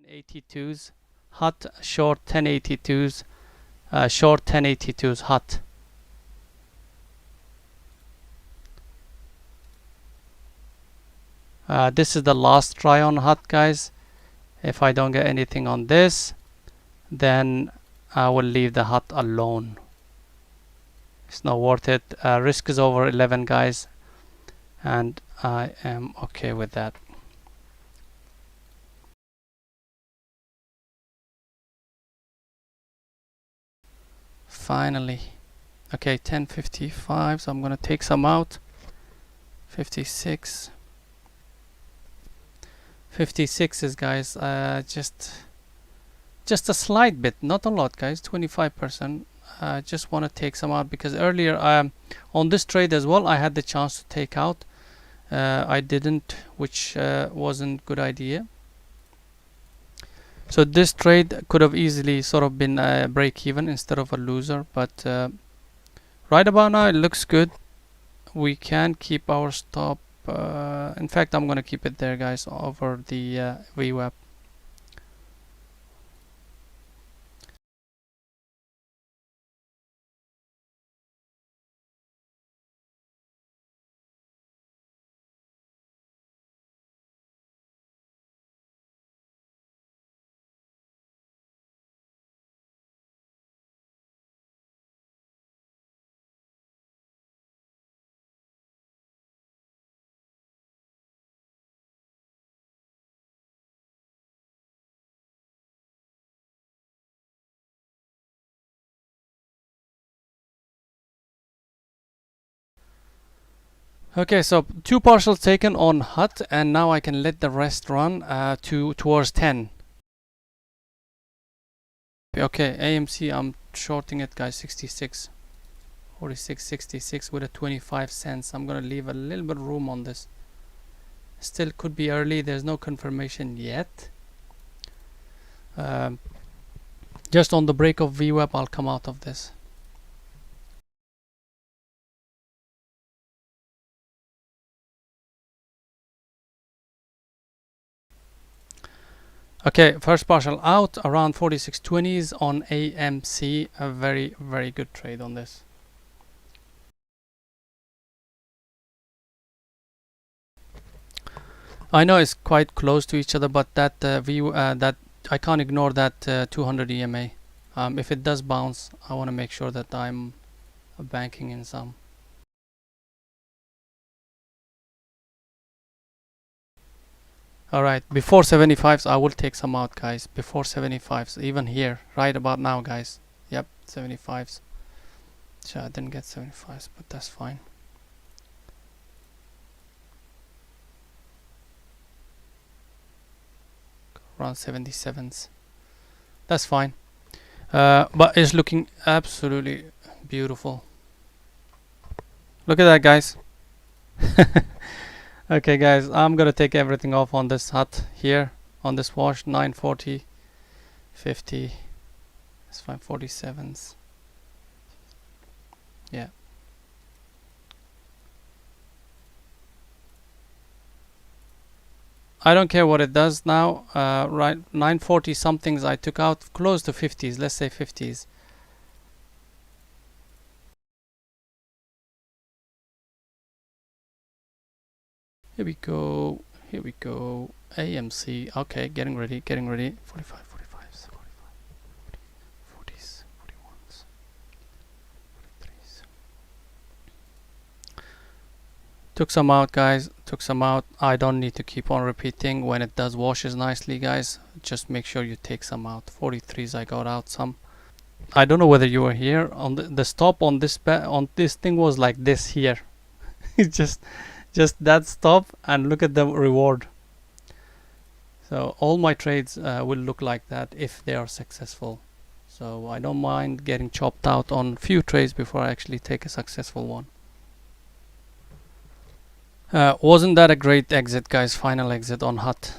1082s, HUT, short 1082s, short 1082s, HUT. This is the last try on HUT, guys. If I don't get anything on this, then I will leave the HUT alone. It's not worth it. Risk is over 11, guys, and I am okay with that. Finally. Okay, 1055, so I'm gonna take some out. 56. 56 is, guys, just a slight bit, not a lot, guys. 25%. Just want to take some out because earlier on this trade as well I had the chance to take out. I didn't, which wasn't good idea. So this trade could have easily sort of been a break even instead of a loser, but right about now it looks good. We can keep our stop. In fact, I'm gonna keep it there, guys, over the VWAP. Okay, so 2 partials taken on HUT, and now I can let the rest run towards 10. Okay, AMC, I'm shorting it, guys. 66, 46, 66 with a 25 cents. I'm gonna leave a little bit of room on this. Still could be early. There's no confirmation yet. Just on the break of VWAP, I'll come out of this. Okay, first partial out around 46.20s on AMC. A very, very good trade on this. I know it's quite close to each other, but that that I can't ignore that 200 EMA. If it does bounce, I want to make sure that I'm banking in some. Alright, before 75s I will take some out, guys. Before 75s, even here, right about now, guys. Yep, 75s. So I didn't get 75s, but that's fine. Around 77s. That's fine. But it's looking absolutely beautiful. Look at that, guys. Okay, guys, I'm gonna take everything off on this HUT here, on this wash. 940, 50, it's fine. 47s. Yeah. I don't care what it does now. Right, 940 somethings I took out, close to 50s. Let's say 50s. Here we go. Here we go. AMC. Okay, getting ready. Getting ready. 45, 45s, 45, 40s, 41s, 43s. Took some out, guys. Took some out. I don't need to keep on repeating. When it does washes nicely, guys, just make sure you take some out. 43s, I got out some. I don't know whether you were here. On the stop on this thing was like this here. It's just that stop, and look at the reward. So all my trades will look like that if they are successful. So I don't mind getting chopped out on few trades before I actually take a successful one. Wasn't that a great exit, guys? Final exit on HUT,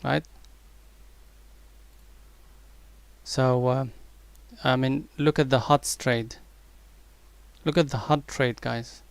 right? So I mean, look at the HUT's trade. Look at the HUT trade, guys.